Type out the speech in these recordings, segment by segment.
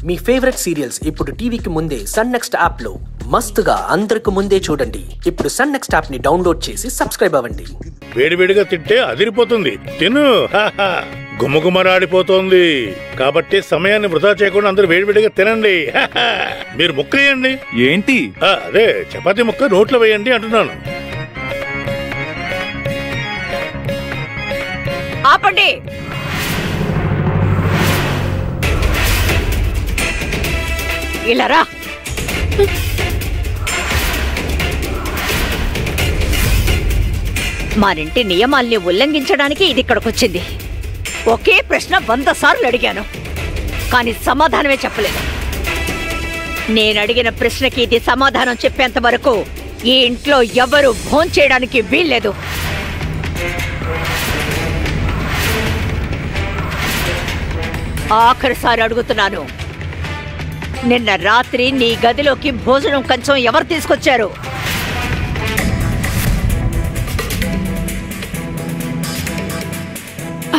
మీ favourite serials ఇప్పుడు టీవీకి ముందే సన్ నెక్స్ట్ యాప్ లో మస్తుగా అందరికి ముందే చూడండి. ఇప్పుడు సన్ నెక్స్ట్ యాప్ ని డౌన్లోడ్ చేసి సబ్స్క్రైబ్ అవ్వండి. వేడివేడిగా తింటే అదిరిపోతుంది. తిను, గుమగుమరాడిపోతోంది. కాబట్టి సమయాన్ని వృధా చేయకుండా అందరూ వేడివేడిగా తినండి. మీరు ముక్క వేయండి. ఏంటి? అదే చపాతీ ముక్క నోట్లో వేయండి అంటున్నాను. ఆపండి. ఇలా రా. మరింటి నియమాల్ని ఉల్లంఘించడానికి ఇది ఇక్కడికొచ్చింది. ఒకే ప్రశ్న 100 సార్లు అడిగాను, కానీ సమాధానమే చెప్పలేదు. నేను అడిగిన ప్రశ్నకి ఇది సమాధానం చెప్పేంత వరకు ఈ ఇంట్లో ఎవరు భోంచేయడానికి వీల్లేదు. ఆఖరిసారి అడుగుతున్నాను, నిన్న రాత్రి నీ గదిలోకి భోజనం కంచం ఎవరు తీసుకొచ్చారు?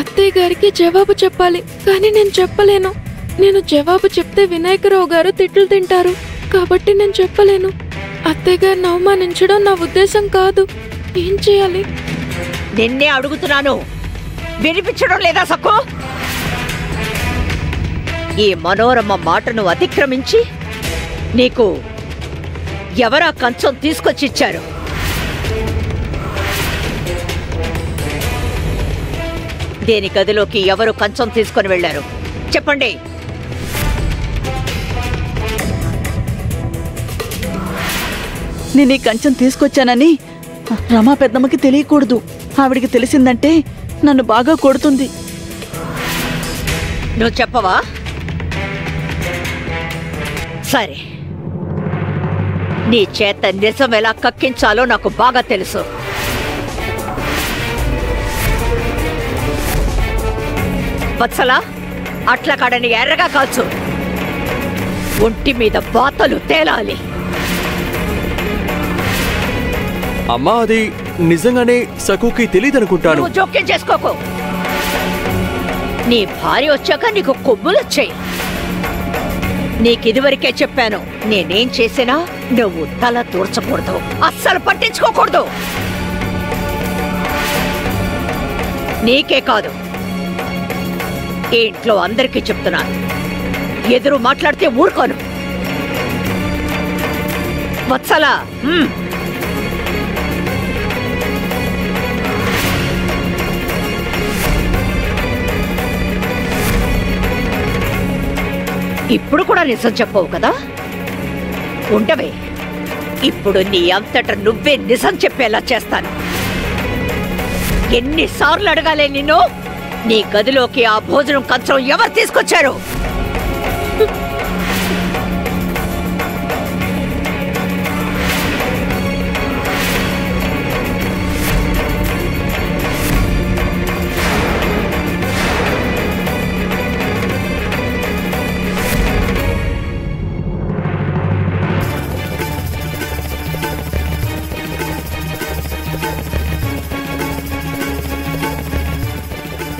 అత్తయ్య గారికి జవాబు చెప్పాలి, కానీ నేను చెప్పలేను. నేను జవాబు చెప్తే వినాయకరావు గారు తిట్లు తింటారు, కాబట్టి నేను చెప్పలేను. అత్తయ్య గారిని అవమానించడం నా ఉద్దేశం కాదు. ఏం చేయాలి? నిన్నే అడుగుతున్నాను, వినిపించడం లేదా సక్కు? ఈ మనోరమ మాటను అతిక్రమించి నీకు ఎవరా కంచం తీసుకొచ్చిచ్చారు? దేని గదిలోకి ఎవరు కంచం తీసుకొని వెళ్లారు? చెప్పండి. నేను ఈ కంచం తీసుకొచ్చానని రమా పెద్దమ్మకి తెలియకూడదు. ఆవిడికి తెలిసిందంటే నన్ను బాగా కొడుతుంది. నువ్వు చెప్పవా? సరే, నీ చేత నిజం ఎలా కక్కించాలో నాకు బాగా తెలుసు. వత్సలా, అట్ల కాడని ఎర్రగా కాల్చు. ఒంటి మీద బాతలు తేలాలి. అమ్మా, అది నిజంగానే సకుకి తెలియదనుకుంటాను. నువ్వు జోక్యం చేసుకోకు. నీ భార్య వచ్చాక నీకు కొమ్ములొచ్చాయి. నీకిదివరకే చెప్పాను, నేనేం చేసినా నువ్వు తల దూర్చకూడదు, అస్సలు పట్టించుకోకూడదు. నీకే కాదు, ఈ ఇంట్లో అందరికీ చెప్తున్నాను. ఎదురు మాట్లాడితే ఊరుకోను. వత్సలా, ఇప్పుడు కూడా నిజం చెప్పవు కదా? ఉండవే, ఇప్పుడు నీ అంతట నువ్వే నిజం చెప్పేలా చేస్తాను. ఎన్నిసార్లు అడగాలే నిన్ను? నీ గదిలోకి ఆ భోజనం కంచం ఎవరు తీసుకొచ్చారు?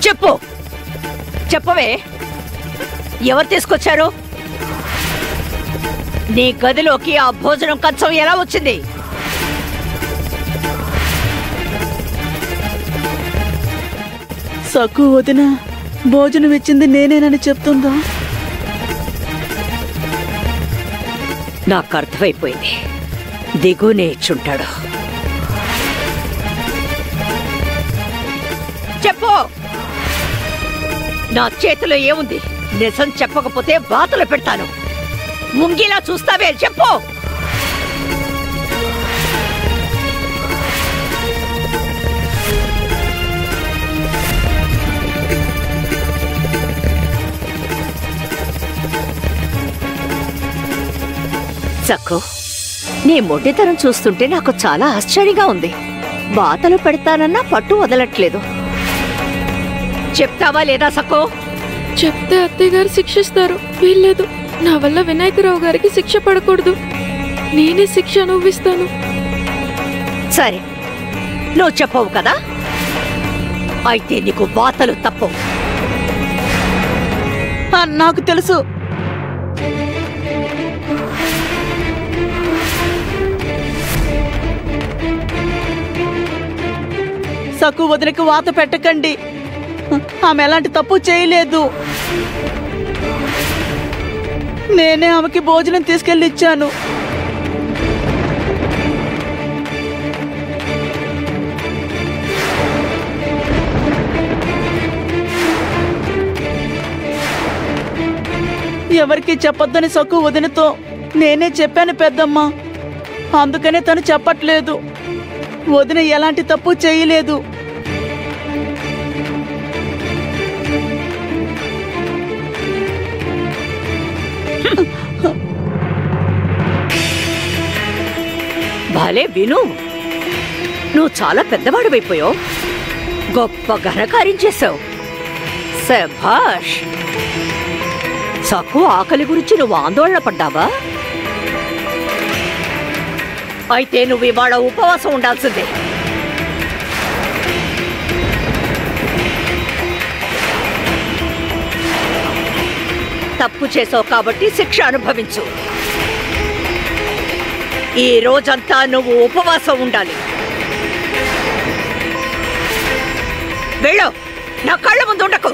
చెప్పు, చెప్పవే, ఎవరు తీసుకొచ్చారు? నీ గదిలోకి ఆ భోజనం కంచం ఎలా వచ్చింది? సక్కు వదిన భోజనం ఇచ్చింది నేనేనని చెప్తుందా? నాకు అర్థమైపోయింది, దిగునే ఇచ్చుంటాడు. చెప్పు, నా చేతిలో ఏముంది? నిజం చెప్పకపోతే బాతులు పెడతాను. ముంగిలా చూస్తావే, చెప్పు. సక్కు, నీ మొండితనం చూస్తుంటే నాకు చాలా ఆశ్చర్యంగా ఉంది. బాతలు పెడతానన్నా పట్టు వదలట్లేదు. చెప్తావా లేదా సక్కు? చెప్తే అత్తయ్య గారు శిక్షిస్తారు. వీల్లేదు, నా వల్ల వినాయకరావు గారికి శిక్ష పడకూడదు. నేనే శిక్ష అనుభవిస్తాను. సరే, నువ్వు చెప్పవు కదా, అయితే నీకు బాతలు తప్పవు. నాకు తెలుసు. సకు వదినకి వాత పెట్టకండి. ఆమె ఎలాంటి తప్పు చేయలేదు. నేనే ఆమెకి భోజనం తీసుకెళ్ళి ఇచ్చాను. ఎవరికి చెప్పొద్దని సక్కు వదినతో నేనే చెప్పాను పెద్దమ్మ. అందుకనే తను చెప్పట్లేదు. వదిన ఎలాంటి తప్పు చేయలేదు. భలే విను, నువ్వు చాలా పెద్దవాడివైపోయావు. గొప్ప ఘనకార్యం చేశావు. శభాష్. సక్కు ఆకలి గురించి నువ్వు ఆందోళన పడ్డావా? అయితే నువ్వు ఇవాళ ఉపవాసం ఉండాల్సిందే. తప్పు చేసావు కాబట్టి శిక్ష అనుభవించు. ఈ రోజంతా నువ్వు ఉపవాసం ఉండాలి. వెళ్ళు, నా కళ్ళ ముందు ఉండకు.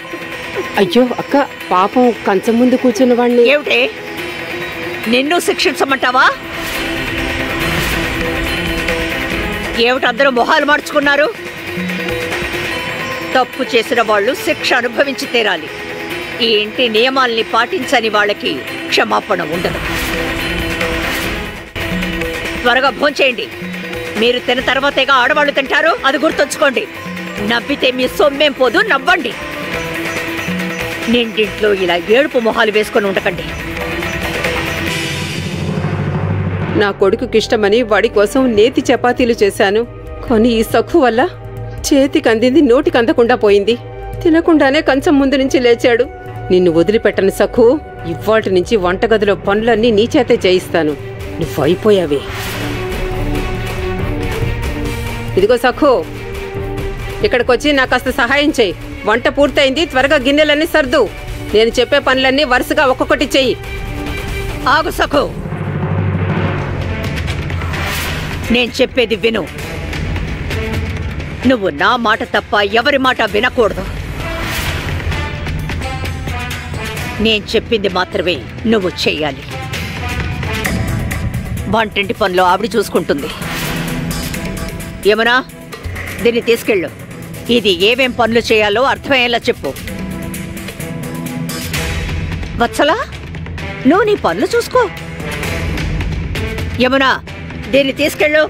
అయ్యో అక్క, పాపం కంచం ముందు కూర్చున్న వాణ్ణి. ఏమిటి, నిన్ను శిక్షించమంటావా? ఏమిటి అందరూ మొహాలు మార్చుకున్నారు? తప్పు చేసిన వాళ్ళు శిక్ష అనుభవించి తీరాలి. ఈ ఇంటి నియమాల్ని పాటించని వాళ్ళకి క్షమాపణ ఉండదు. త్వరగా భోంచేయండి. మీరు తిన్న తర్వాతేగా ఆడవాళ్ళు తింటారు, అది గుర్తుంచుకోండి. నవ్వితే మీ సొమ్మేం పోదు, నవ్వండి. నిండింట్లో ఇలా ఏడుపు మొహాలు వేసుకొని ఉండకండి. నా కొడుకుకి ఇష్టమని వాడి కోసం నేతి చపాతీలు చేశాను. కానీ ఈ సక్కు వల్ల చేతికి అందింది నోటికి అందకుండా పోయింది. తినకుండానే కంచం ముందు నుంచి లేచాడు. నిన్ను వదిలిపెట్టని సక్కు, ఇవాటి నుంచి వంటగదిలో పనులన్నీ నీ చేతే చేయిస్తాను. నువ్వు అయిపోయావే. ఇదిగో సక్కు, ఇక్కడికొచ్చి నాకు కాస్త సహాయం చెయ్యి. వంట పూర్తయింది, త్వరగా గిన్నెలన్నీ సర్దు. నేను చెప్పే పనులన్నీ వరుసగా ఒక్కొక్కటి చెయ్యి. ఆగు సఖు, నేను చెప్పేది విను. నువ్వు నా మాట తప్ప ఎవరి మాట వినకూడదు. నేను చెప్పింది మాత్రమే నువ్వు చెయ్యాలి. వంటింటి పనిలో ఆవిడ చూసుకుంటుంది. యమునా, దీన్ని తీసుకెళ్ళు. ఇది ఏమేం పనులు చేయాలో అర్థమయ్యేలా చెప్పు. వత్సలా, నువ్వు నీ పనులు చూసుకో. యమునా, దీన్ని తీసుకెళ్ళు.